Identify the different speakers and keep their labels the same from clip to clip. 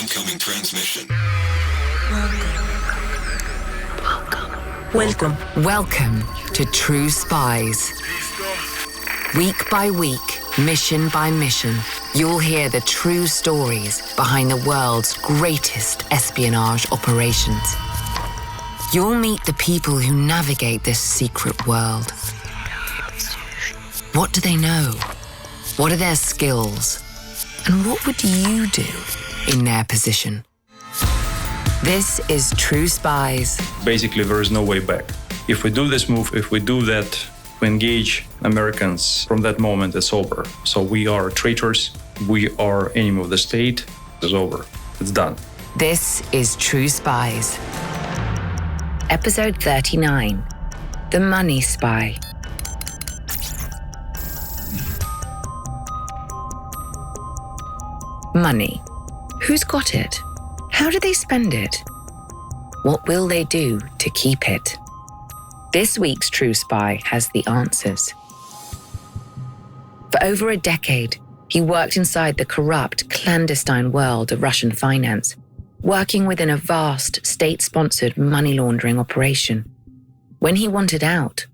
Speaker 1: Incoming transmission.
Speaker 2: Welcome to True Spies. Week by week, mission by mission, you'll hear the true stories behind the world's greatest espionage operations. You'll meet the people who navigate this secret world. What do they know? What are their skills? And what would you do in their position? This is True Spies.
Speaker 3: Basically, there is no way back. If we do this move, if we do that, we engage Americans, from that moment it's over. So we are traitors, we are enemy of the state, it's over, it's done.
Speaker 2: This is True Spies. Episode 39, The Money Spy. Money. Who's got it? How do they spend it? What will they do to keep it? This week's True Spy has the answers. For over a decade, he worked inside the corrupt, clandestine world of Russian finance, working within a vast, state-sponsored money laundering operation. When he wanted out,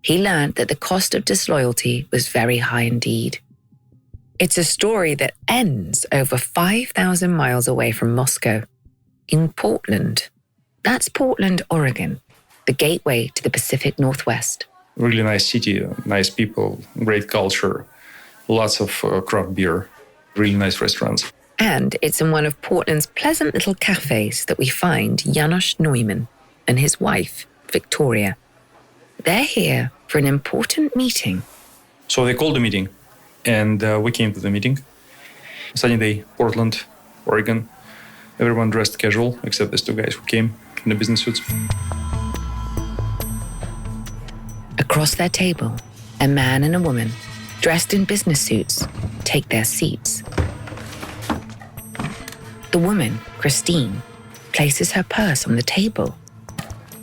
Speaker 2: he learned that the cost of disloyalty was very high indeed. It's a story that ends over 5,000 miles away from Moscow, in Portland. That's Portland, Oregon, the gateway to the Pacific Northwest.
Speaker 3: Really nice city, nice people, great culture, lots of craft beer, really nice restaurants.
Speaker 2: And it's in one of Portland's pleasant little cafes that we find Janos Neumann and his wife, Victoria. They're here for an important meeting.
Speaker 3: So they called a meeting, and we came to the meeting. Sunny day, Portland, Oregon. Everyone dressed casual, except these two guys who came in the business suits.
Speaker 2: Across their table, a man and a woman, dressed in business suits, take their seats. The woman, Christine, places her purse on the table.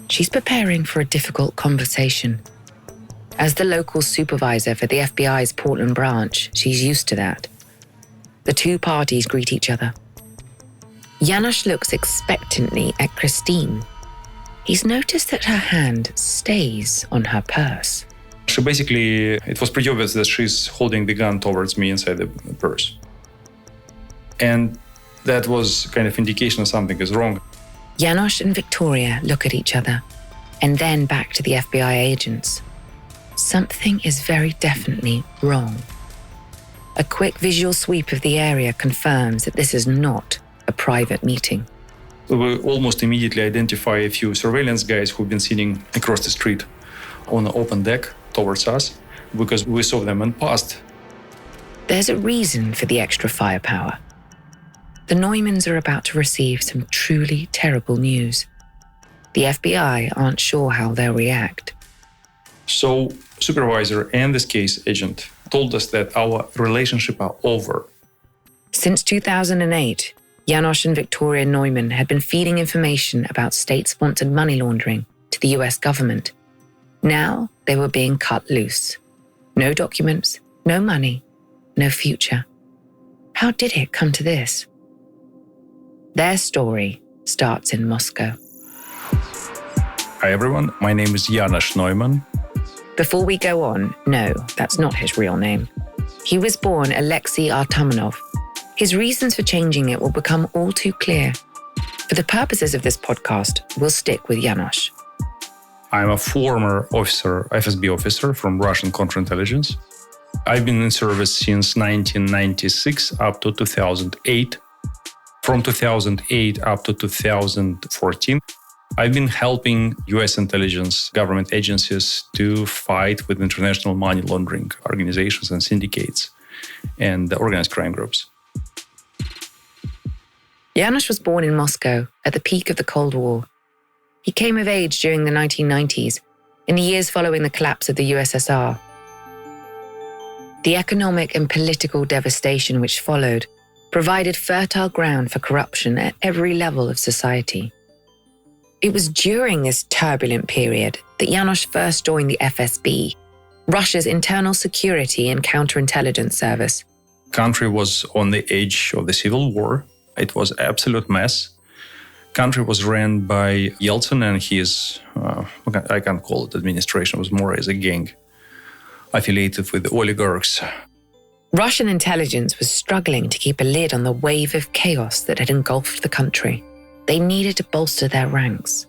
Speaker 2: She's preparing for a difficult conversation. As the local supervisor for the FBI's Portland branch, she's used to that. The two parties greet each other. Janos looks expectantly at Christine. He's noticed that her hand stays on her purse.
Speaker 3: So basically, it was pretty obvious that she's holding the gun towards me inside the purse. And that was kind of indication that something is wrong.
Speaker 2: Janos and Victoria look at each other, and then back to the FBI agents. Something is very definitely wrong. A quick visual sweep of the area confirms that this is not a private meeting.
Speaker 3: We almost immediately identify a few surveillance guys who've been sitting across the street on an open deck towards us because we saw them and passed.
Speaker 2: There's a reason for the extra firepower. The Neumanns are about to receive some truly terrible news. The FBI aren't sure how they'll react.
Speaker 3: So, supervisor and this case agent told us that our relationship are over.
Speaker 2: Since 2008, Janos and Victoria Neumann had been feeding information about state-sponsored money laundering to the US government. Now they were being cut loose. No documents, no money, no future. How did it come to this? Their story starts in Moscow.
Speaker 3: Hi everyone, my name is Janos Neumann.
Speaker 2: Before we go on, no, that's not his real name. He was born Alexei Artamonov. His reasons for changing it will become all too clear. For the purposes of this podcast, we'll stick with Janos.
Speaker 3: I'm a former officer, FSB officer from Russian counterintelligence. I've been in service since 1996 up to 2008. From 2008 up to 2014, I've been helping US intelligence government agencies to fight with international money laundering organizations and syndicates and organized crime groups.
Speaker 2: Janos was born in Moscow at the peak of the Cold War. He came of age during the 1990s, in the years following the collapse of the USSR. The economic and political devastation which followed provided fertile ground for corruption at every level of society. It was during this turbulent period that Janos first joined the FSB, Russia's internal security and counterintelligence service.
Speaker 3: Country was on the edge of the civil war. It was absolute mess. Country was ran by Yeltsin and his, I can't call it administration, it was more as a gang affiliated with the oligarchs.
Speaker 2: Russian intelligence was struggling to keep a lid on the wave of chaos that had engulfed the country. They needed to bolster their ranks.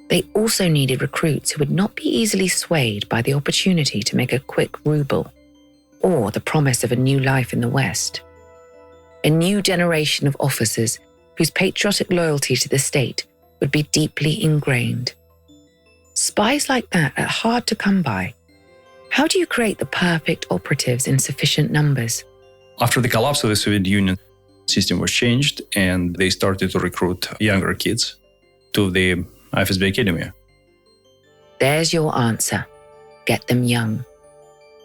Speaker 2: They also needed recruits who would not be easily swayed by the opportunity to make a quick ruble or the promise of a new life in the West. A new generation of officers whose patriotic loyalty to the state would be deeply ingrained. Spies like that are hard to come by. How do you create the perfect operatives in sufficient numbers?
Speaker 3: After the collapse of the Soviet Union, the system was changed and they started to recruit younger kids to the FSB Academy.
Speaker 2: There's your answer. Get them young.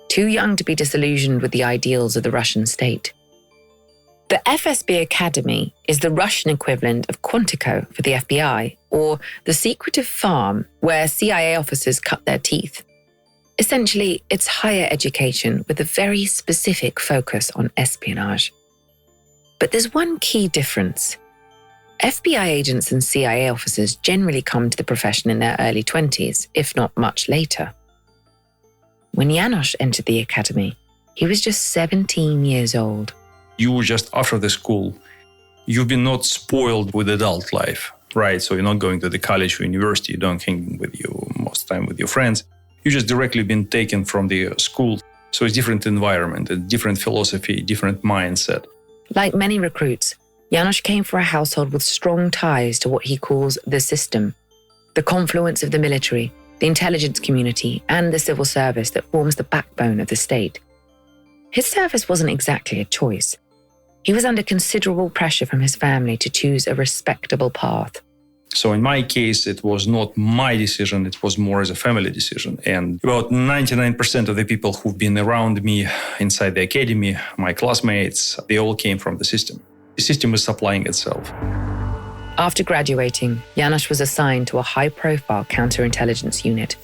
Speaker 2: Too young to be disillusioned with the ideals of the Russian state. The FSB Academy is the Russian equivalent of Quantico for the FBI, or the secretive farm where CIA officers cut their teeth. Essentially, it's higher education with a very specific focus on espionage. But there's one key difference. FBI agents and CIA officers generally come to the profession in their early 20s, if not much later. When Janos entered the academy, he was just 17 years old.
Speaker 3: You were just after the school. You've been not spoiled with adult life, right? So you're not going to the college or university. You don't hang with you most of the time with your friends. You just directly been taken from the school. So it's a different environment, a different philosophy, different mindset.
Speaker 2: Like many recruits, Janos came from a household with strong ties to what he calls the system, the confluence of the military, the intelligence community, and the civil service that forms the backbone of the state. His service wasn't exactly a choice. He was under considerable pressure from his family to choose a respectable path.
Speaker 3: So in my case, it was not my decision, it was more as a family decision. And about 99% of the people who've been around me inside the academy, my classmates, they all came from the system. The system is supplying itself.
Speaker 2: After graduating, Janos was assigned to a high-profile counterintelligence unit,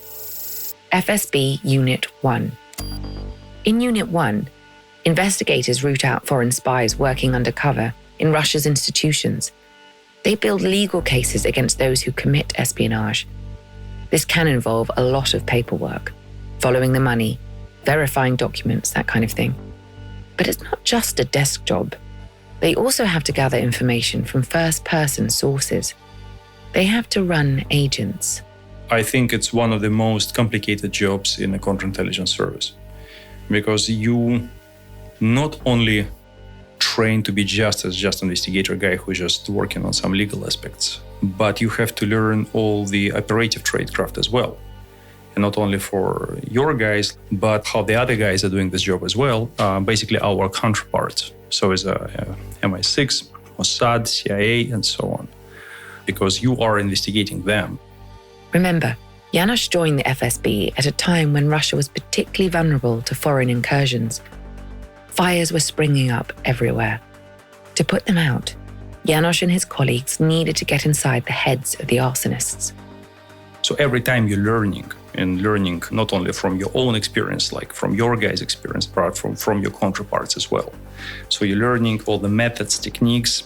Speaker 2: FSB Unit 1. In Unit 1, investigators root out foreign spies working undercover in Russia's institutions. They build legal cases against those who commit espionage. This can involve a lot of paperwork, following the money, verifying documents, that kind of thing. But it's not just a desk job. They also have to gather information from first-person sources. They have to run agents.
Speaker 3: I think it's one of the most complicated jobs in a counterintelligence service, because you not only train to be just investigator guy who's just working on some legal aspects, but you have to learn all the operative tradecraft as well. And not only for your guys, but how the other guys are doing this job as well, basically our counterparts. So as MI6, Mossad, CIA, and so on, because you are investigating them.
Speaker 2: Remember, Janos joined the FSB at a time when Russia was particularly vulnerable to foreign incursions. Fires were springing up everywhere. To put them out, Janos and his colleagues needed to get inside the heads of the arsonists.
Speaker 3: So every time you're learning, and learning not only from your own experience, like from your guys' experience, but from your counterparts as well. So you're learning all the methods, techniques,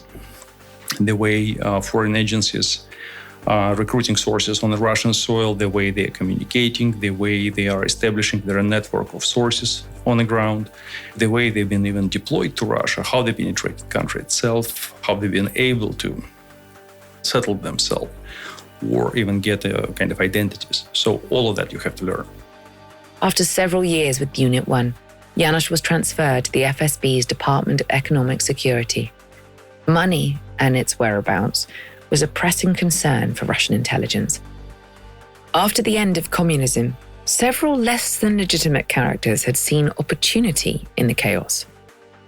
Speaker 3: the way foreign agencies recruiting sources on the Russian soil, the way they are communicating, the way they are establishing their network of sources on the ground, the way they've been even deployed to Russia, how they penetrate the country itself, how they've been able to settle themselves or even get a kind of identities. So all of that you have to learn.
Speaker 2: After several years with Unit 1, Janos was transferred to the FSB's Department of Economic Security. Money and its whereabouts was a pressing concern for Russian intelligence. After the end of communism, several less than legitimate characters had seen opportunity in the chaos.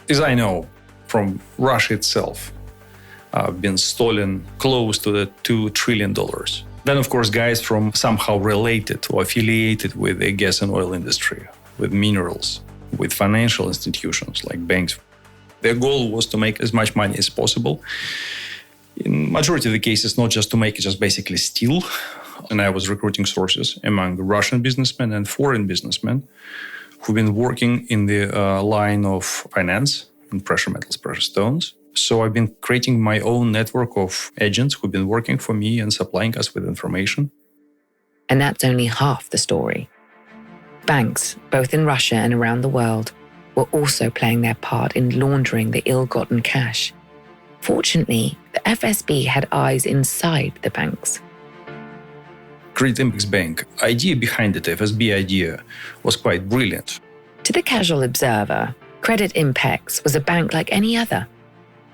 Speaker 3: As I know, from Russia itself, been stolen close to the $2 trillion. Then, of course, guys from somehow related or affiliated with the gas and oil industry, with minerals, with financial institutions like banks. Their goal was to make as much money as possible. In majority of the cases, not just to make it, just basically steal. And I was recruiting sources among the Russian businessmen and foreign businessmen who've been working in the line of finance and precious metals, precious stones. So I've been creating my own network of agents who've been working for me and supplying us with information.
Speaker 2: And that's only half the story. Banks, both in Russia and around the world, were also playing their part in laundering the ill-gotten cash. Fortunately, the FSB had eyes inside the banks.
Speaker 3: Credit Impacts Bank, idea behind it, FSB idea, was quite brilliant.
Speaker 2: To the casual observer, Credit Impacts was a bank like any other.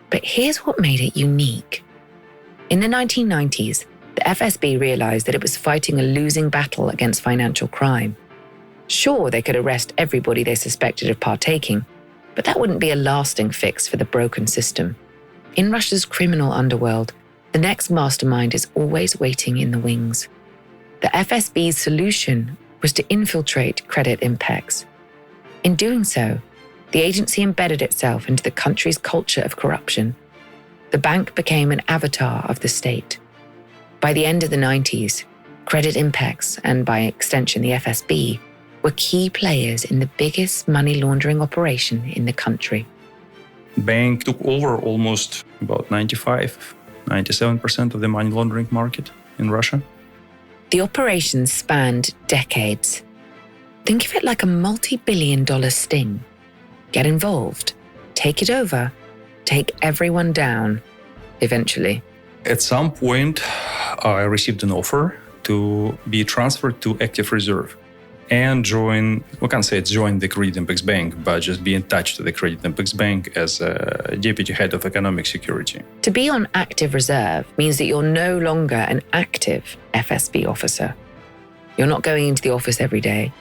Speaker 2: But here's what made it unique. In the 1990s, the FSB realized that it was fighting a losing battle against financial crime. Sure, they could arrest everybody they suspected of partaking, but that wouldn't be a lasting fix for the broken system. In Russia's criminal underworld, the next mastermind is always waiting in the wings. The FSB's solution was to infiltrate Credit Impacts. In doing so, the agency embedded itself into the country's culture of corruption. The bank became an avatar of the state. By the end of the 90s, Credit Impacts, and by extension the FSB, were key players in the biggest money laundering operation in the country.
Speaker 3: The bank took over almost about 97% of the money laundering market in Russia.
Speaker 2: The operation spanned decades. Think of it like a multi-billion-dollar sting. Get involved, take it over, take everyone down, eventually.
Speaker 3: At some point, I received an offer to be transferred to active reserve and join the Credit Impacts Bank, but just be attached to the Credit Impacts Bank as a deputy head of economic security.
Speaker 2: To be on active reserve means that you're no longer an active FSB officer. You're not going into the office every day.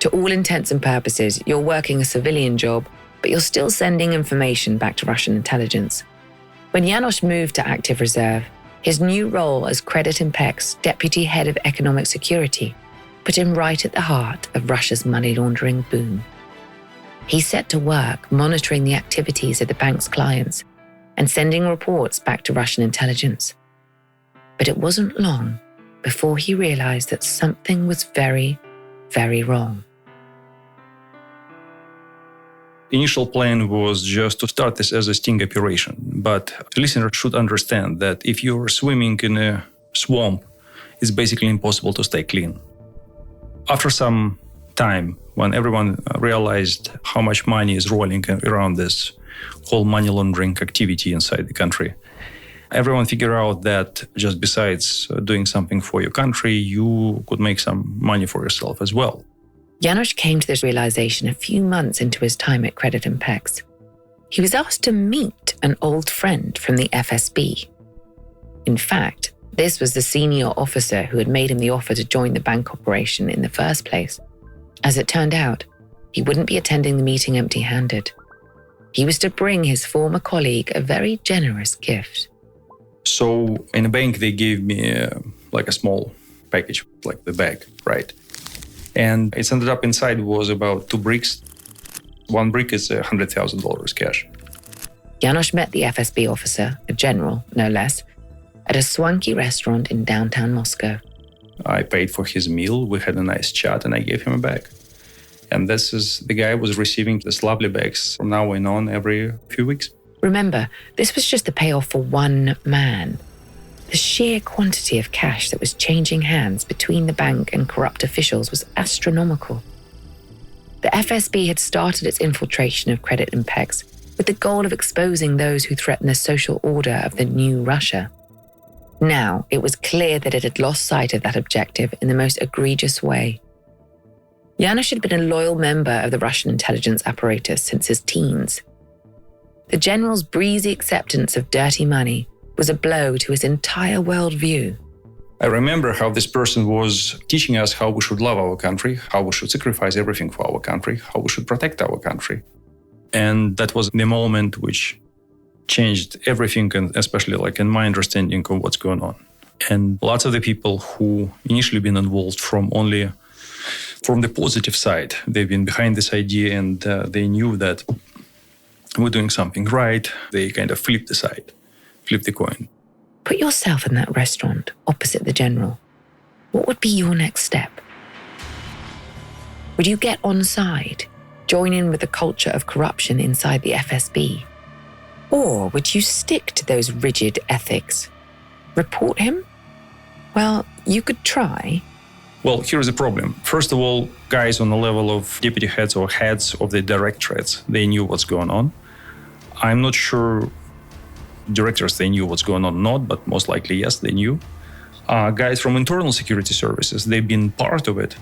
Speaker 2: To all intents and purposes, you're working a civilian job, but you're still sending information back to Russian intelligence. When Janos moved to active reserve, his new role as Credit Impacts deputy head of economic security put him right at the heart of Russia's money laundering boom. He set to work monitoring the activities of the bank's clients and sending reports back to Russian intelligence. But it wasn't long before he realized that something was very, very wrong.
Speaker 3: Initial plan was just to start this as a sting operation, but listeners should understand that if you're swimming in a swamp, it's basically impossible to stay clean. After some time, when everyone realized how much money is rolling around this whole money laundering activity inside the country, everyone figured out that just besides doing something for your country, you could make some money for yourself as well.
Speaker 2: Janos came to this realization a few months into his time at Credit Impacts. He was asked to meet an old friend from the FSB. In fact, this was the senior officer who had made him the offer to join the bank operation in the first place. As it turned out, he wouldn't be attending the meeting empty-handed. He was to bring his former colleague a very generous gift.
Speaker 3: So in a bank, they gave me a small package, like the bag, right? And it ended up inside was about 2 bricks. One brick is $100,000 cash.
Speaker 2: Janos met the FSB officer, a general, no less, at a swanky restaurant in downtown Moscow.
Speaker 3: I paid for his meal, we had a nice chat, and I gave him a bag. And this is the guy was receiving these lovely bags from now on every few weeks.
Speaker 2: Remember, this was just the payoff for one man. The sheer quantity of cash that was changing hands between the bank and corrupt officials was astronomical. The FSB had started its infiltration of Credit Impacts with the goal of exposing those who threatened the social order of the new Russia. Now, it was clear that it had lost sight of that objective in the most egregious way. Janos had been a loyal member of the Russian intelligence apparatus since his teens. The general's breezy acceptance of dirty money was a blow to his entire worldview.
Speaker 3: I remember how this person was teaching us how we should love our country, how we should sacrifice everything for our country, how we should protect our country. And that was the moment which changed everything, and especially in my understanding of what's going on. And lots of the people who initially been involved from the positive side, they've been behind this idea and they knew that we're doing something right. They kind of flipped the coin.
Speaker 2: Put yourself in that restaurant opposite the general. What would be your next step? Would you get on side, join in with the culture of corruption inside the FSB? Or would you stick to those rigid ethics? Report him? Well, you could try.
Speaker 3: Well, here's the problem. First of all, guys on the level of deputy heads or heads of the directorates, they knew what's going on. I'm not sure directors, they knew what's going on or not, but most likely, yes, they knew. Guys from internal security services, they've been part of it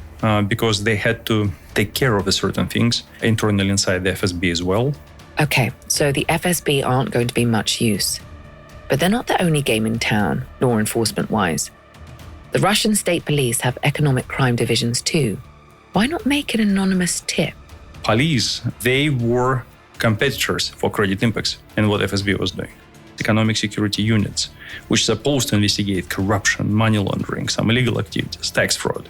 Speaker 3: because they had to take care of certain things internally inside the FSB as well.
Speaker 2: Okay, so the FSB aren't going to be much use. But they're not the only game in town, law enforcement-wise. The Russian state police have economic crime divisions too. Why not make an anonymous tip?
Speaker 3: Police, they were competitors for Credit Impacts and what FSB was doing. Economic security units, which are supposed to investigate corruption, money laundering, some illegal activities, tax fraud.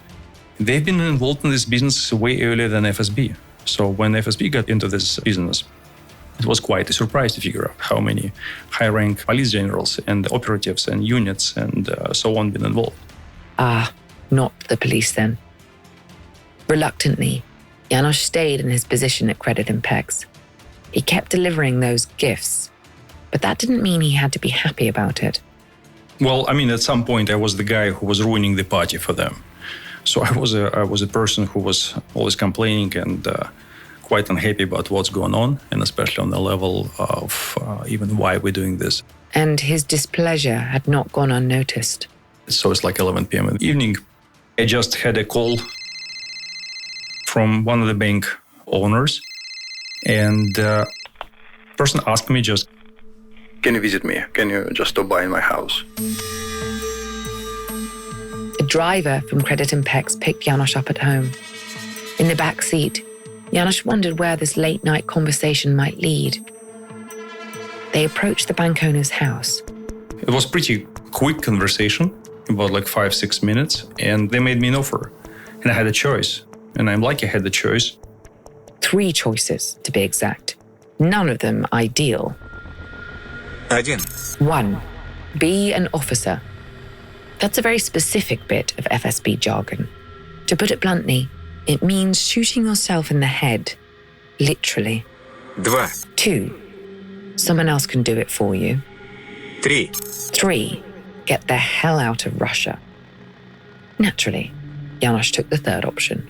Speaker 3: They've been involved in this business way earlier than FSB. So when FSB got into this business, it was quite a surprise to figure out how many high-rank police generals and operatives and units and so on been involved.
Speaker 2: Not the police then. Reluctantly, Janos stayed in his position at Credit Impex. He kept delivering those gifts, but that didn't mean he had to be happy about it.
Speaker 3: Well, I mean, at some point, I was the guy who was ruining the party for them. So I was a person who was always complaining and quite unhappy about what's going on, and especially on the level of even why we're doing this.
Speaker 2: And his displeasure had not gone unnoticed.
Speaker 3: So it's like 11 p.m. in the evening. I just had a call from one of the bank owners, and the person asked me just, "Can you visit me? Can you just stop by in my house?"
Speaker 2: A driver from Credit Impex picked Janos up at home. In the back seat, Janos wondered where this late-night conversation might lead. They approached the bank owner's house.
Speaker 3: It was pretty quick conversation, about like 5-6 minutes, and they made me an offer. And I had a choice, and I'm lucky I had the choice.
Speaker 2: 3 choices, to be exact. None of them ideal. 1. Be an officer. That's a very specific bit of FSB jargon. To put it bluntly, it means shooting yourself in the head, literally. 2. Someone else can do it for you. 3. Get the hell out of Russia. Naturally, Janos took the third option.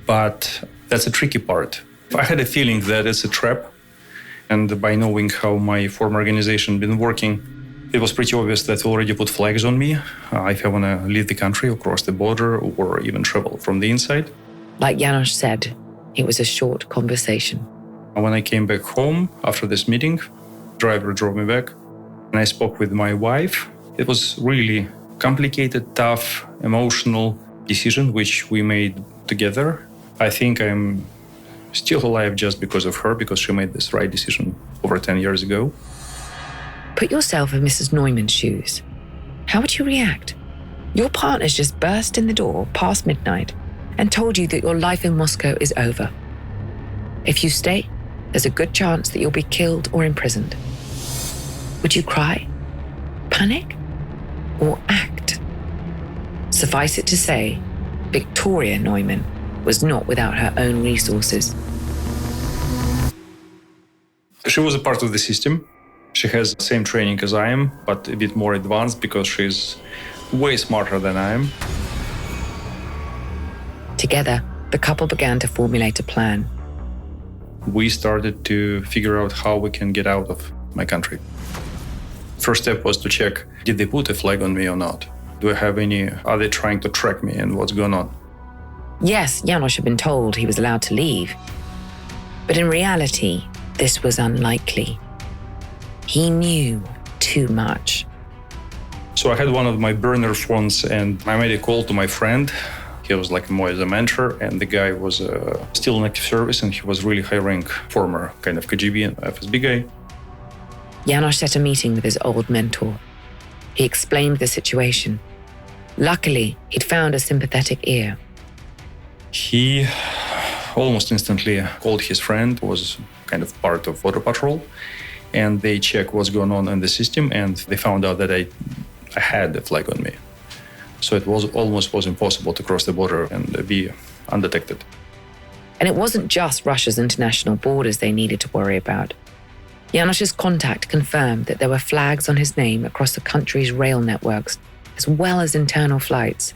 Speaker 3: But that's a tricky part. I had a feeling that it's a trap, and by knowing how my former organization been working, it was pretty obvious that they already put flags on me if I want to leave the country or cross the border or even travel from the inside.
Speaker 2: Like Janos said, it was a short conversation.
Speaker 3: When I came back home after this meeting, driver drove me back, and I spoke with my wife. It was really complicated, tough, emotional decision which we made together. I think I'm still alive just because of her, because she made this right decision over 10 years ago.
Speaker 2: Put yourself in Mrs. Neumann's shoes. How would you react? Your partner's just burst in the door past midnight and told you that your life in Moscow is over. If you stay, there's a good chance that you'll be killed or imprisoned. Would you cry, panic, or act? Suffice it to say, Victoria Neumann was not without her own resources.
Speaker 3: She was a part of the system. She has the same training as I am, but a bit more advanced because she's way smarter than I am.
Speaker 2: Together, the couple began to formulate a plan.
Speaker 3: We started to figure out how we can get out of my country. First step was to check, did they put a flag on me or not? Are they trying to track me and what's going on?
Speaker 2: Yes, Janos had been told he was allowed to leave. But in reality, this was unlikely. He knew too much.
Speaker 3: So I had one of my burner phones and I made a call to my friend. He was like more as a mentor, and the guy was still in active service, and he was really high rank, former kind of KGB and FSB guy.
Speaker 2: Janos set a meeting with his old mentor. He explained the situation. Luckily, he'd found a sympathetic ear.
Speaker 3: He almost instantly called his friend, who was kind of part of Border Patrol, and they checked what's going on in the system, and they found out that I had a flag on me. So it was almost impossible to cross the border and be undetected.
Speaker 2: And it wasn't just Russia's international borders they needed to worry about. Janosch's contact confirmed that there were flags on his name across the country's rail networks, as well as internal flights.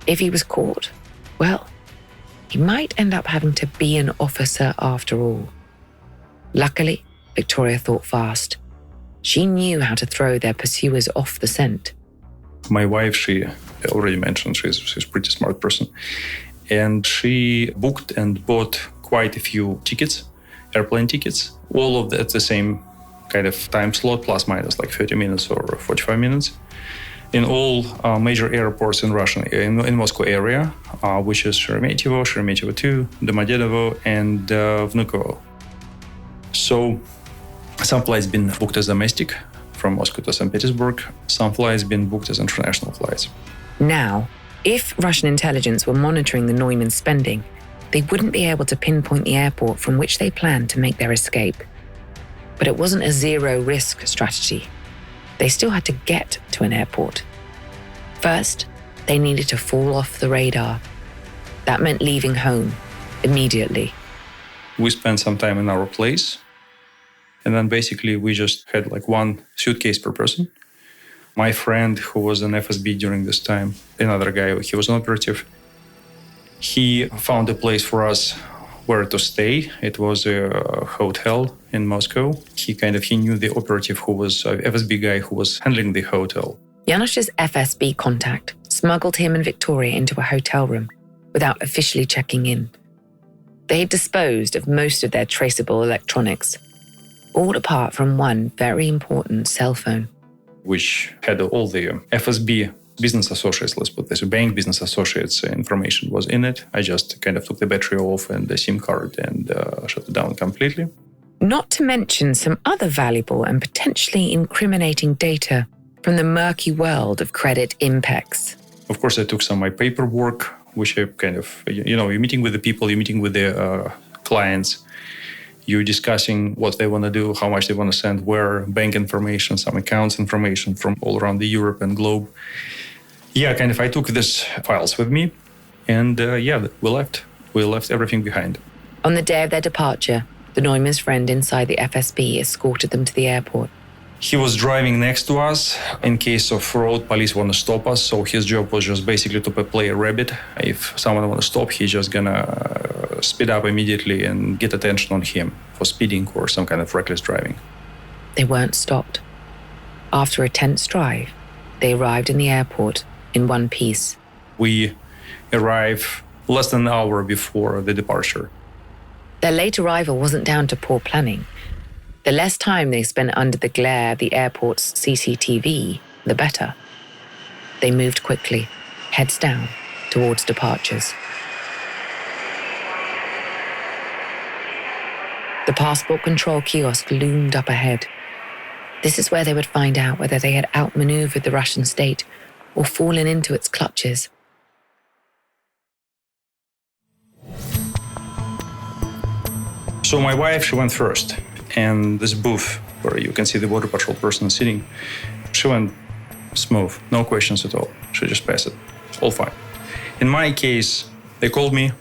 Speaker 2: If he was caught, well, he might end up having to be an officer after all. Luckily, Victoria thought fast. She knew how to throw their pursuers off the scent.
Speaker 3: My wife, she already mentioned, she's a pretty smart person. And she booked and bought quite a few tickets, airplane tickets, all of that at the same kind of time slot, plus minus like 30 minutes or 45 minutes, in all major airports in Russia, in Moscow area, which is Sheremetyevo, Sheremetyevo 2, Domodedovo, and Vnukovo. So some flights been booked as domestic from Moscow to St. Petersburg. Some flights been booked as international flights.
Speaker 2: Now, if Russian intelligence were monitoring the Neumann's spending, they wouldn't be able to pinpoint the airport from which they planned to make their escape. But it wasn't a zero-risk strategy. They still had to get to an airport. First, they needed to fall off the radar. That meant leaving home immediately.
Speaker 3: We spent some time in our place. And then basically we just had like one suitcase per person. My friend, who was an FSB during this time, another guy, he was an operative. He found a place for us where to stay. It was a hotel in Moscow. He knew the operative who was an FSB guy who was handling the hotel.
Speaker 2: Janosch's FSB contact smuggled him and Victoria into a hotel room without officially checking in. They had disposed of most of their traceable electronics, all apart from one very important cell phone,
Speaker 3: which had all the FSB business associates, let's put this, bank business associates information was in it. I just kind of took the battery off and the SIM card and shut it down completely.
Speaker 2: Not to mention some other valuable and potentially incriminating data from the murky world of credit impex.
Speaker 3: Of course, I took some of my paperwork, which I you're meeting with the people, you're meeting with the clients, you're discussing what they want to do, how much they want to send, where, bank information, some accounts information from all around the Europe and globe. Yeah, I took these files with me and we left. We left everything behind.
Speaker 2: On the day of their departure, the Neumann's friend inside the FSB escorted them to the airport.
Speaker 3: He was driving next to us in case of road police want to stop us. So his job was just basically to play a rabbit. If someone want to stop, he's just gonna speed up immediately and get attention on him for speeding or some kind of reckless driving.
Speaker 2: They weren't stopped. After a tense drive, they arrived in the airport in one piece.
Speaker 3: We arrived less than an hour before the departure.
Speaker 2: Their late arrival wasn't down to poor planning. The less time they spent under the glare of the airport's CCTV, the better. They moved quickly, heads down, towards departures. The passport control kiosk loomed up ahead. This is where they would find out whether they had outmaneuvered the Russian state or fallen into its clutches.
Speaker 3: So my wife, she went first. And this booth where you can see the border patrol person sitting, she went smooth, no questions at all. She just passed it, all fine. In my case, they called me,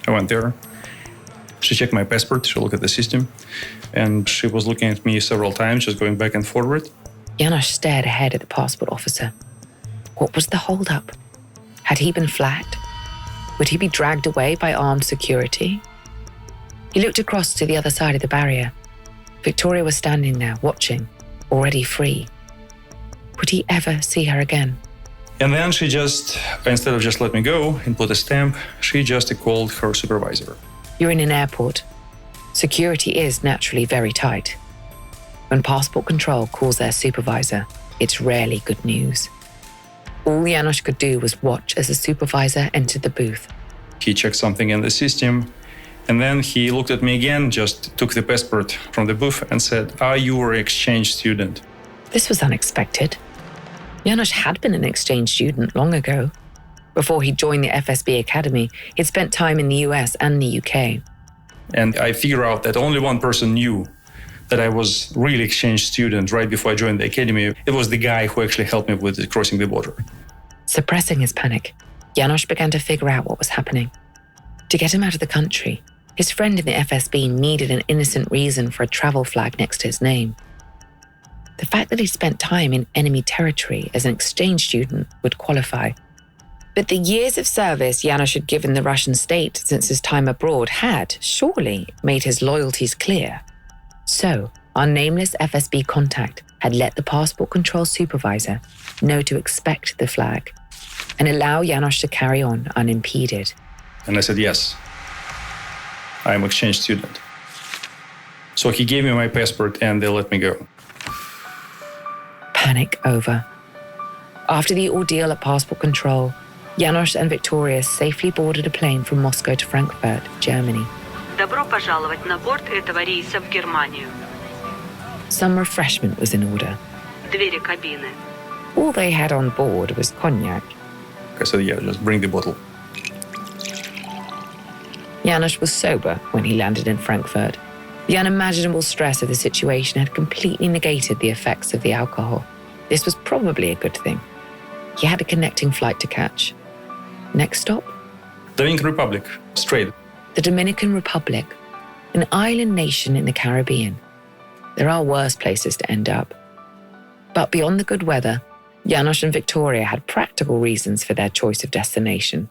Speaker 3: I went there. She checked my passport, she looked at the system, and she was looking at me several times, just going back and forward.
Speaker 2: Janosch stared ahead at the passport officer. What was the holdup? Had he been flagged? Would he be dragged away by armed security? He looked across to the other side of the barrier. Victoria was standing there, watching, already free. Would he ever see her again?
Speaker 3: And then she just, instead of just let me go and put a stamp, she just called her supervisor.
Speaker 2: You're in an airport. Security is naturally very tight. When passport control calls their supervisor, it's rarely good news. All Janosch could do was watch as the supervisor entered the booth.
Speaker 3: He checked something in the system, and then he looked at me again, just took the passport from the booth and said, "Are you an exchange student?"
Speaker 2: This was unexpected. Janosch had been an exchange student long ago. Before he joined the FSB Academy, he'd spent time in the US and the UK.
Speaker 3: And I figured out that only one person knew that I was really exchange student right before I joined the academy. It was the guy who actually helped me with crossing the border.
Speaker 2: Suppressing his panic, Janosch began to figure out what was happening. To get him out of the country, His friend in the FSB needed an innocent reason for a travel flag next to his name. The fact that he spent time in enemy territory as an exchange student would qualify. But the years of service Janos had given the Russian state since his time abroad had, surely, made his loyalties clear. So, our nameless FSB contact had let the passport control supervisor know to expect the flag and allow Janos to carry on unimpeded.
Speaker 3: And I said, yes, I'm exchange student. So he gave me my passport and they let me go.
Speaker 2: Panic over. After the ordeal at passport control, Janos and Victoria safely boarded a plane from Moscow to Frankfurt, Germany.
Speaker 1: Добро пожаловать на борт этого рейса в Германию.
Speaker 2: Some refreshment was in order.
Speaker 1: Двери кабины.
Speaker 2: All they had on board was cognac.
Speaker 3: I said, yeah, just bring the bottle.
Speaker 2: Janos was sober when he landed in Frankfurt. The unimaginable stress of the situation had completely negated the effects of the alcohol. This was probably a good thing. He had a connecting flight to catch. Next stop?
Speaker 3: Dominican Republic, straight.
Speaker 2: The Dominican Republic, an island nation in the Caribbean. There are worse places to end up. But beyond the good weather, Janos and Victoria had practical reasons for their choice of destination.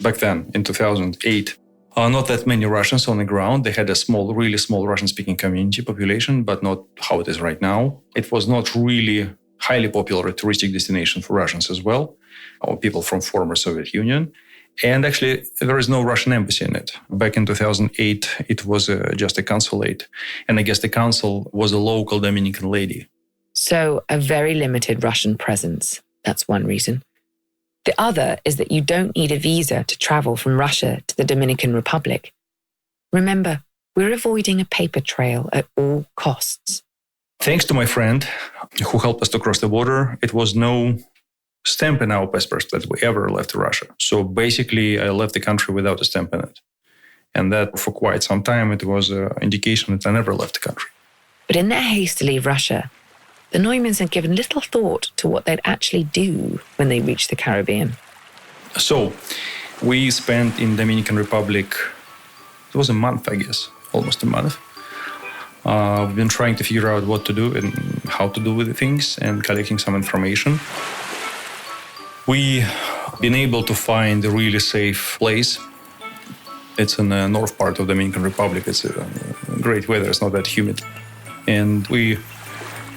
Speaker 3: Back then, in 2008, not that many Russians on the ground. They had a small, really small Russian-speaking community population, but not how it is right now. It was not really highly popular touristic destination for Russians as well, or people from former Soviet Union. And actually, there is no Russian embassy in it. Back in 2008, it was just a consulate. And I guess the consul was a local Dominican lady.
Speaker 2: So a very limited Russian presence. That's one reason. The other is that you don't need a visa to travel from Russia to the Dominican Republic. Remember, we're avoiding a paper trail at all costs.
Speaker 3: Thanks to my friend who helped us to cross the border, it was no stamp in our passports that we ever left Russia. So basically, I left the country without a stamp in it. And that for quite some time, it was an indication that I never left the country.
Speaker 2: But in their haste to leave Russia, the Neumanns had given little thought to what they'd actually do when they reached the Caribbean.
Speaker 3: So we spent in Dominican Republic, it was a month, I guess, almost a month. We've been trying to figure out what to do and how to do with the things and collecting some information. We've been able to find a really safe place. It's in the north part of the Dominican Republic. It's great weather. It's not that humid. And we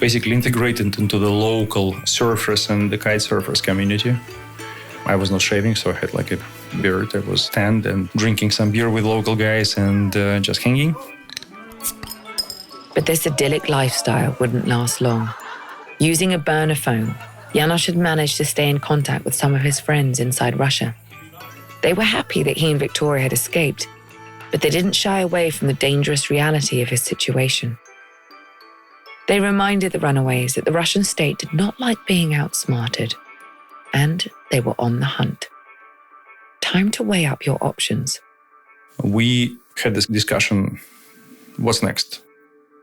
Speaker 3: basically integrated into the local surfers and the kite surfers community. I was not shaving, so I had like a beard. I was tanned and drinking some beer with local guys and just hanging.
Speaker 2: But this idyllic lifestyle wouldn't last long. Using a burner phone, Janos had managed to stay in contact with some of his friends inside Russia. They were happy that he and Victoria had escaped, but they didn't shy away from the dangerous reality of his situation. They reminded the runaways that the Russian state did not like being outsmarted, and they were on the hunt. Time to weigh up your options.
Speaker 3: We had this discussion, what's next?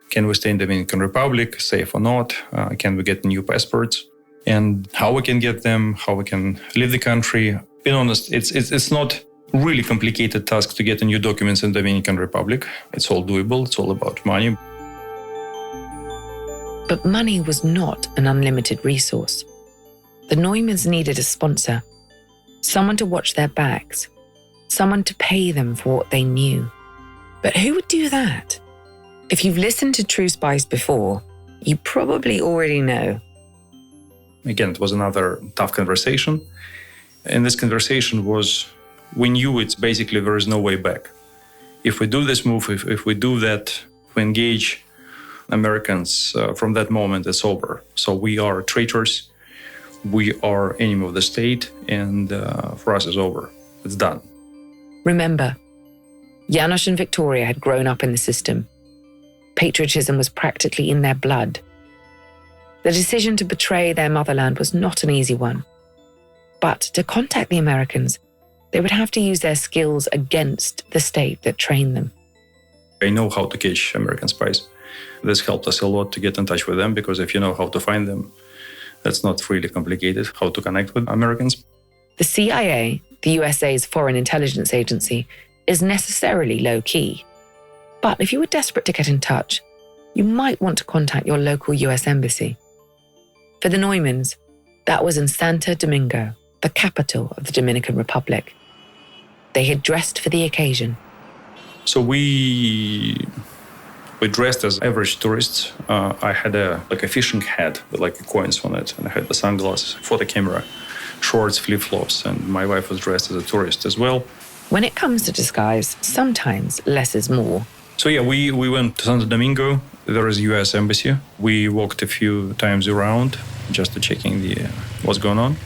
Speaker 3: Can we stay in the Dominican Republic, safe or not? Can we get new passports? And how we can get them, how we can leave the country. Being honest, it's not really complicated task to get new documents in the Dominican Republic. It's all doable, it's all about money.
Speaker 2: But money was not an unlimited resource. The Neumanns needed a sponsor, someone to watch their backs, someone to pay them for what they knew. But who would do that? If you've listened to True Spies before, you probably already know.
Speaker 3: Again, it was another tough conversation. And this conversation was, we knew it's basically there is no way back. If we do this move, if we do that, if we engage Americans, from that moment, it's over. So we are traitors, we are enemy of the state, and for us, it's over. It's done.
Speaker 2: Remember, Janos and Victoria had grown up in the system. Patriotism was practically in their blood. The decision to betray their motherland was not an easy one. But to contact the Americans, they would have to use their skills against the state that trained them.
Speaker 3: I know how to catch American spies. This helped us a lot to get in touch with them, because if you know how to find them, that's not really complicated, how to connect with Americans.
Speaker 2: The CIA, the USA's foreign intelligence agency, is necessarily low-key. But if you were desperate to get in touch, you might want to contact your local US embassy. For the Neumanns, that was in Santo Domingo, the capital of the Dominican Republic. They had dressed for the occasion.
Speaker 3: So we dressed as average tourists. I had a fishing hat with like coins on it, and I had the sunglasses for the camera, shorts, flip-flops, and my wife was dressed as a tourist as well.
Speaker 2: When it comes to disguise, sometimes less is more.
Speaker 3: So yeah, we went to Santo Domingo. There is a US embassy. We walked a few times around just to checking what's going on.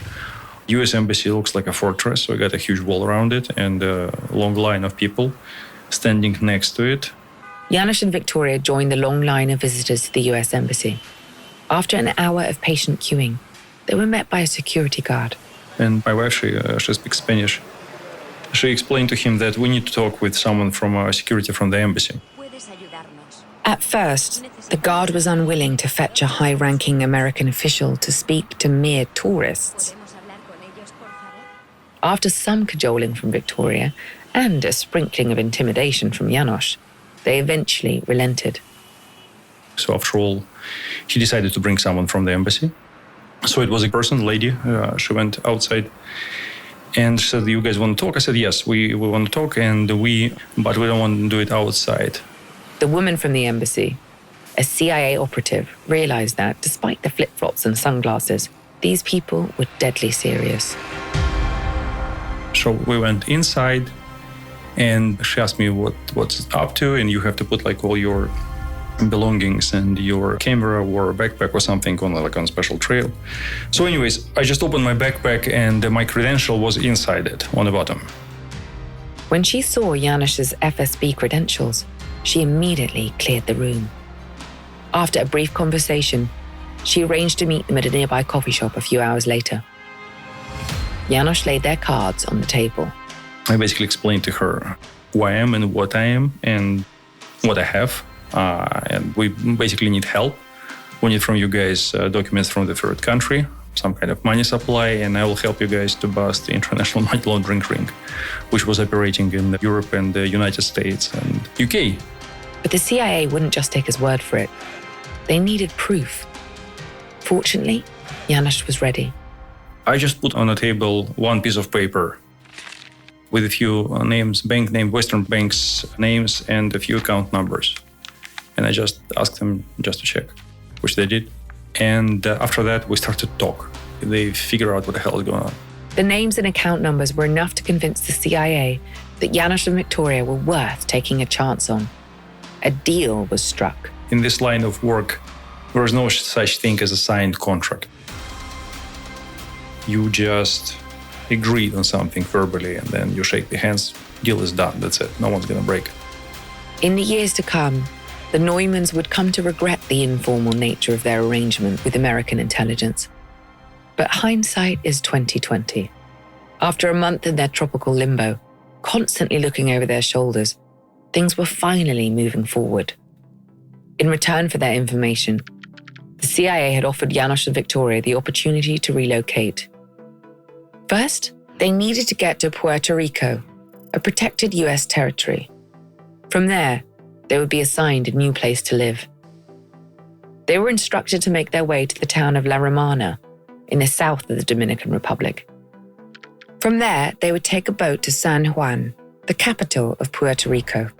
Speaker 3: US embassy looks like a fortress, so we got a huge wall around it and a long line of people standing next to it.
Speaker 2: Janusz and Victoria joined the long line of visitors to the US embassy. After an hour of patient queuing, they were met by a security guard.
Speaker 3: And my wife, she speaks Spanish. She explained to him that we need to talk with someone from security from the embassy.
Speaker 2: At first, the guard was unwilling to fetch a high-ranking American official to speak to mere tourists. After some cajoling from Victoria and a sprinkling of intimidation from Janusz, they eventually relented.
Speaker 3: So after all, he decided to bring someone from the embassy. So it was a person, lady. She went outside and she said, "You guys want to talk?" I said, "Yes, we want to talk, but we don't want to do it outside."
Speaker 2: The woman from the embassy, a CIA operative, realized that despite the flip-flops and sunglasses, these people were deadly serious.
Speaker 3: So we went inside and she asked me what's up to, and you have to put like all your belongings and your camera or a backpack or something on a special trail. So anyways, I just opened my backpack and my credential was inside it on the bottom.
Speaker 2: When she saw Janusz's FSB credentials, she immediately cleared the room. After a brief conversation, she arranged to meet them at a nearby coffee shop a few hours later. Janusz laid their cards on the table.
Speaker 3: I basically explained to her who I am and what I am and what I have. And we basically need help. We need from you guys documents from the third country, some kind of money supply, and I will help you guys to bust the international money laundering ring, which was operating in Europe and the United States and UK.
Speaker 2: But the CIA wouldn't just take his word for it. They needed proof. Fortunately, Janusz was ready.
Speaker 3: I just put on the table one piece of paper with a few names, bank name, Western banks names, and a few account numbers. And I just asked them just to check, which they did. And after that, we started to talk. They figure out what the hell is going on.
Speaker 2: The names and account numbers were enough to convince the CIA that Janusz and Victoria were worth taking a chance on. A deal was struck.
Speaker 3: In this line of work, there is no such thing as a signed contract. You just agreed on something verbally and then you shake the hands, deal is done, that's it. No one's going to break.
Speaker 2: In the years to come, the Neumanns would come to regret the informal nature of their arrangement with American intelligence. But hindsight is 20/20. After a month in their tropical limbo, constantly looking over their shoulders, things were finally moving forward. In return for their information, the CIA had offered Janusz and Victoria the opportunity to relocate. First, they needed to get to Puerto Rico, a protected US territory. From there, they would be assigned a new place to live. They were instructed to make their way to the town of La Romana, in the south of the Dominican Republic. From there, they would take a boat to San Juan, the capital of Puerto Rico.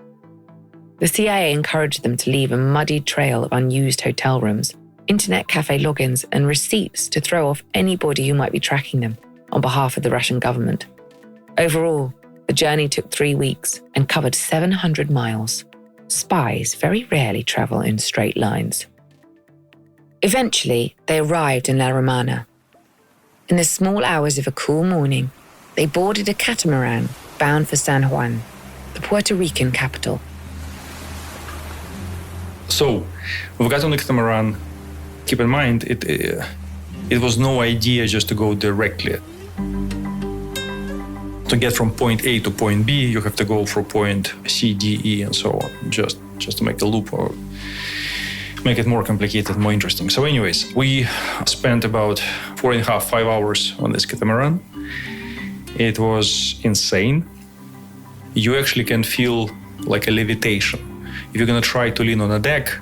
Speaker 2: The CIA encouraged them to leave a muddied trail of unused hotel rooms, internet cafe logins, and receipts to throw off anybody who might be tracking them on behalf of the Russian government. Overall, the journey took 3 weeks and covered 700 miles. Spies very rarely travel in straight lines. Eventually, they arrived in La Romana. In the small hours of a cool morning, they boarded a catamaran bound for San Juan, the Puerto Rican capital.
Speaker 3: So, we got on the catamaran. Keep in mind, it was no idea just to go directly. To get from point A to point B, you have to go through point C, D, E, and so on, just to make the loop or make it more complicated, more interesting. So anyways, we spent about 4.5, 5 hours on this catamaran. It was insane. you actually can feel like a levitation. If you're going to try to lean on a deck,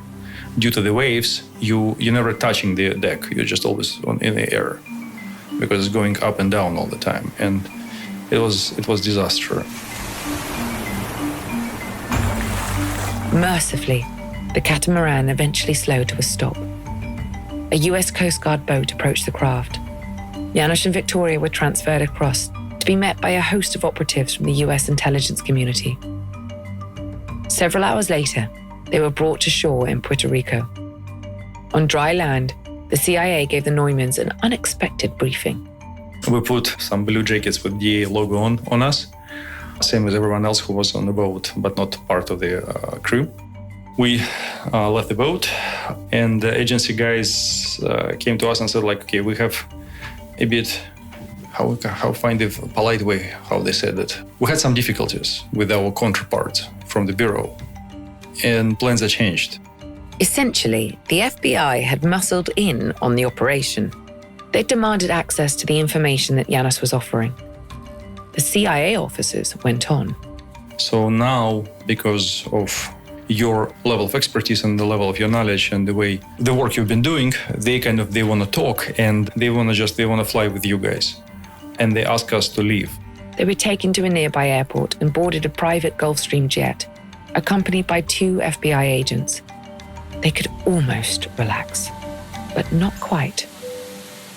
Speaker 3: due to the waves, you're never touching the deck. You're just always in the air because it's going up and down all the time. And it was disaster.
Speaker 2: Mercifully, the catamaran eventually slowed to a stop. A US Coast Guard boat approached the craft. Janusz and Victoria were transferred across to be met by a host of operatives from the US intelligence community. Several hours later, they were brought to shore in Puerto Rico. On dry land, the CIA gave the Neumanns an unexpected briefing.
Speaker 3: We put some blue jackets with DA logo on us, same as everyone else who was on the boat, but not part of the crew. We left the boat, and the agency guys came to us and said, like, okay, we have a bit, how find a polite way, how they said it. We had some difficulties with our counterparts from the bureau, and plans are changed.
Speaker 2: Essentially, the FBI had muscled in on the operation. They demanded access to the information that Janusz was offering. The CIA officers went on.
Speaker 3: So now, because of your level of expertise and the level of your knowledge and the work you've been doing, they want to talk, and they want to fly with you guys. And they ask us to leave.
Speaker 2: They were taken to a nearby airport and boarded a private Gulfstream jet, accompanied by 2 FBI agents. They could almost relax, but not quite.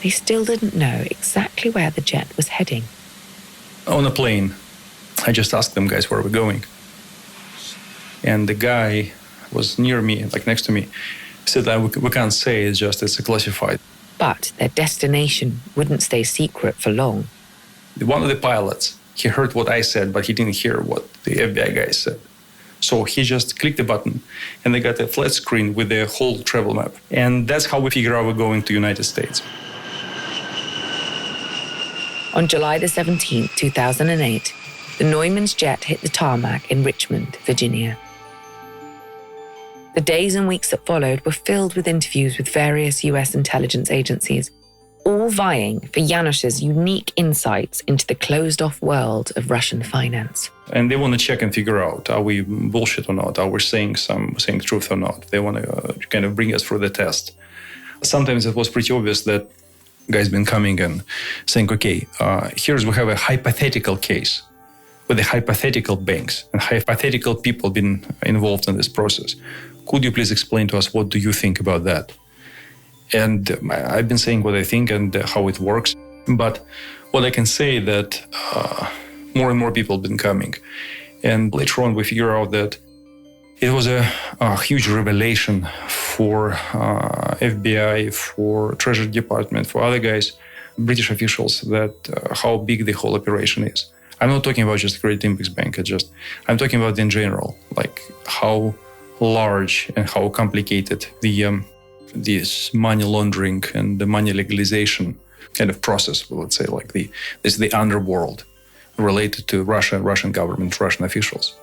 Speaker 2: They still didn't know exactly where the jet was heading.
Speaker 3: On a plane, I just asked them, guys, where are we going? And the guy was near me, like next to me, said that we can't say, it's classified.
Speaker 2: But their destination wouldn't stay secret for long.
Speaker 3: One of the pilots, he heard what I said, but he didn't hear what the FBI guy said. So he just clicked the button, and they got a flat screen with the whole travel map. And that's how we figure out we're going to the United States.
Speaker 2: On July the 17th, 2008, the Neumanns' jet hit the tarmac in Richmond, Virginia. The days and weeks that followed were filled with interviews with various US intelligence agencies, all vying for Janusz's unique insights into the closed-off world of Russian finance.
Speaker 3: And they want to check and figure out, are we bullshit or not? Are we saying truth or not? They want to kind of bring us through the test. Sometimes it was pretty obvious that guys been coming and saying, okay, we have a hypothetical case with the hypothetical banks and hypothetical people been involved in this process. Could you please explain to us, what do you think about that? And I've been saying what I think and how it works. But what I can say that more and more people have been coming. And later on, we figure out that it was a huge revelation for FBI, for Treasury Department, for other guys, British officials, that how big the whole operation is. I'm not talking about just Great Olympics Bank. I'm talking about in general, like how large and how complicated this money laundering and the money legalization kind of process, let's say, like the underworld related to Russia, Russian government, Russian officials.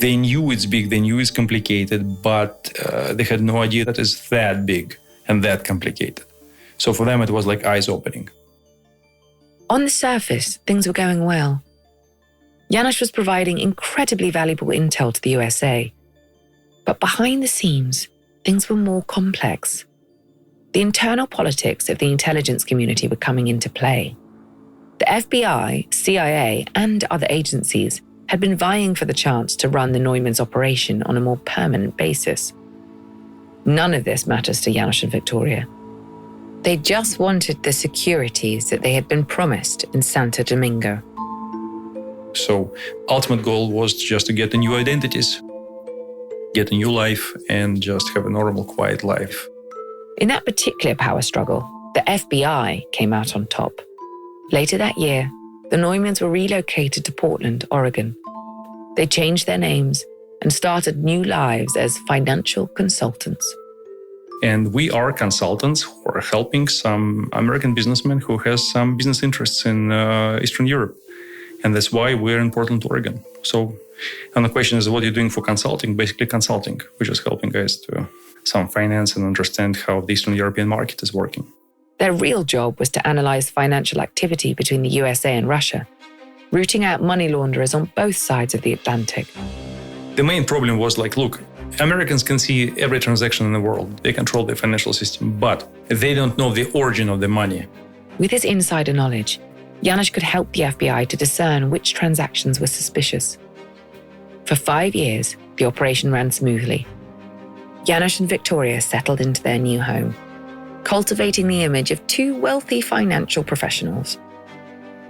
Speaker 3: They knew it's big, they knew it's complicated, but they had no idea that it's that big and that complicated. So for them, it was like eyes opening.
Speaker 2: On the surface, things were going well. Janusz was providing incredibly valuable intel to the USA. But behind the scenes, things were more complex. The internal politics of the intelligence community were coming into play. The FBI, CIA, and other agencies had been vying for the chance to run the Neumanns' operation on a more permanent basis. None of this matters to Janusz and Victoria. They just wanted the securities that they had been promised in Santo Domingo.
Speaker 3: So ultimate goal was just to get the new identities, get a new life, and just have a normal, quiet life.
Speaker 2: In that particular power struggle, the FBI came out on top. Later that year, the Neumanns were relocated to Portland, Oregon. They changed their names and started new lives as financial consultants.
Speaker 3: And we are consultants who are helping some American businessmen who has some business interests in Eastern Europe. And that's why we're in Portland, Oregon. So, and the question is, what are you doing for consulting? Basically consulting. We're just helping guys to some finance and understand how the Eastern European market is working.
Speaker 2: Their real job was to analyze financial activity between the USA and Russia, rooting out money launderers on both sides of the Atlantic.
Speaker 3: The main problem was look, Americans can see every transaction in the world. They control the financial system, but they don't know the origin of the money.
Speaker 2: With his insider knowledge, Janusz could help the FBI to discern which transactions were suspicious. For 5 years, the operation ran smoothly. Janusz and Victoria settled into their new home, cultivating the image of two wealthy financial professionals.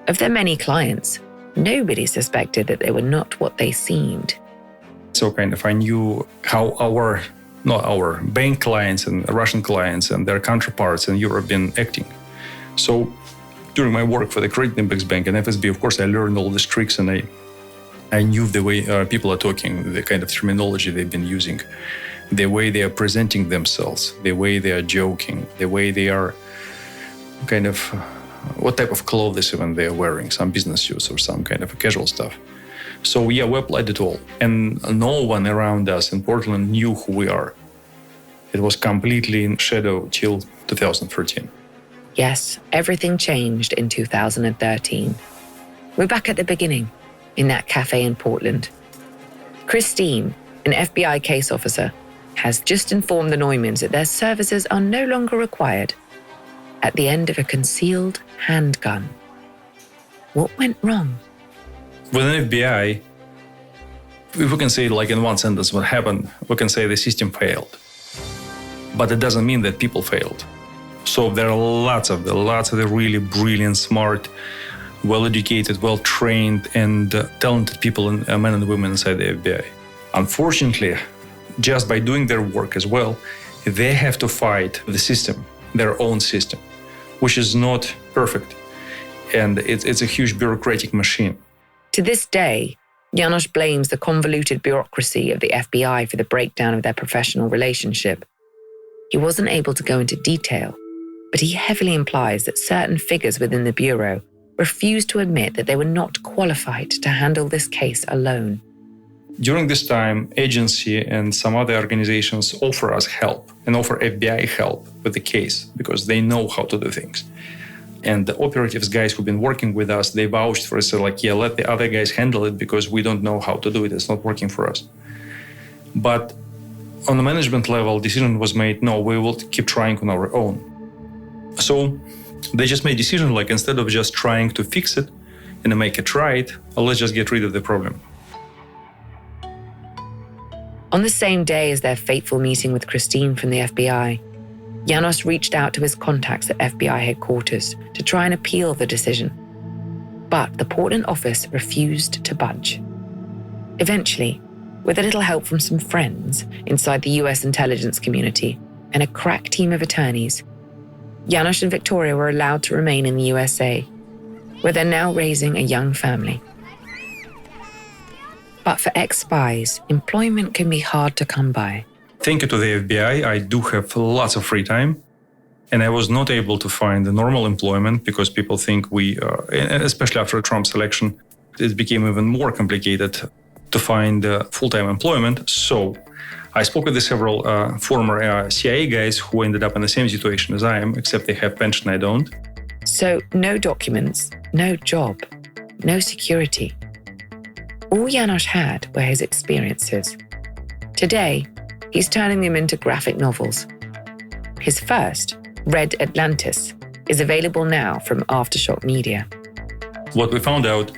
Speaker 2: Of their many clients, nobody suspected that they were not what they seemed.
Speaker 3: So I knew how our bank clients and Russian clients and their counterparts in Europe been acting. So during my work for the Credit Index Bank and FSB, of course, I learned all these tricks, and I knew the way people are talking, the kind of terminology they've been using, the way they are presenting themselves, the way they are joking, the way they are what type of clothes even they are wearing, some business suits or some kind of casual stuff. So we applied it all. And no one around us in Portland knew who we are. It was completely in shadow till 2013.
Speaker 2: Yes, everything changed in 2013. We're back at the beginning, in that cafe in Portland. Christine, an FBI case officer, has just informed the Neumanns that their services are no longer required at the end of a concealed handgun. What went wrong?
Speaker 3: With an FBI, if we can say in one sentence what happened, we can say the system failed. But it doesn't mean that people failed. So there are lots of the really brilliant, smart, well-educated, well-trained, and talented people, men and women inside the FBI. Unfortunately, just by doing their work as well, they have to fight the system, their own system, which is not perfect. And it's a huge bureaucratic machine.
Speaker 2: To this day, Janusz blames the convoluted bureaucracy of the FBI for the breakdown of their professional relationship. He wasn't able to go into detail, but he heavily implies that certain figures within the Bureau refused to admit that they were not qualified to handle this case alone.
Speaker 3: During this time, agency and some other organizations offer us help and offer FBI help with the case because they know how to do things. And the operatives guys who've been working with us, they vouched for us, let the other guys handle it because we don't know how to do it. It's not working for us. But on the management level, decision was made, no, we will keep trying on our own. So they just made decision instead of just trying to fix it and make it right, let's just get rid of the problem.
Speaker 2: On the same day as their fateful meeting with Christine from the FBI, Janusz reached out to his contacts at FBI headquarters to try and appeal the decision. But the Portland office refused to budge. Eventually, with a little help from some friends inside the US intelligence community and a crack team of attorneys, Janusz and Victoria were allowed to remain in the USA, where they're now raising a young family. But for ex-spies, employment can be hard to come by.
Speaker 3: Thank you to the FBI, I do have lots of free time. And I was not able to find the normal employment because people think especially after Trump's election, it became even more complicated to find full-time employment. So I spoke with several former CIA guys who ended up in the same situation as I am, except they have pension, I don't.
Speaker 2: So no documents, no job, no security. All Janusz had were his experiences. Today, he's turning them into graphic novels. His first, Red Atlantis, is available now from Aftershock Media.
Speaker 3: What we found out,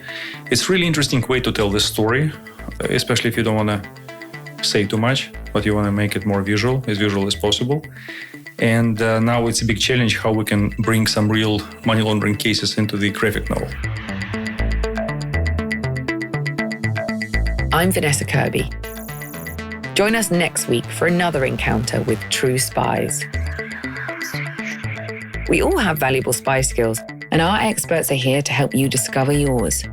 Speaker 3: it's a really interesting way to tell this story, especially if you don't want to say too much, but you want to make it more visual as possible. And now it's a big challenge how we can bring some real money laundering cases into the graphic novel.
Speaker 2: I'm Vanessa Kirby. Join us next week for another encounter with True Spies. We all have valuable spy skills, and our experts are here to help you discover yours.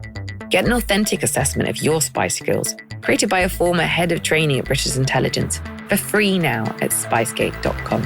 Speaker 2: Get an authentic assessment of your spy skills, created by a former head of training at British Intelligence, for free now at spyscape.com.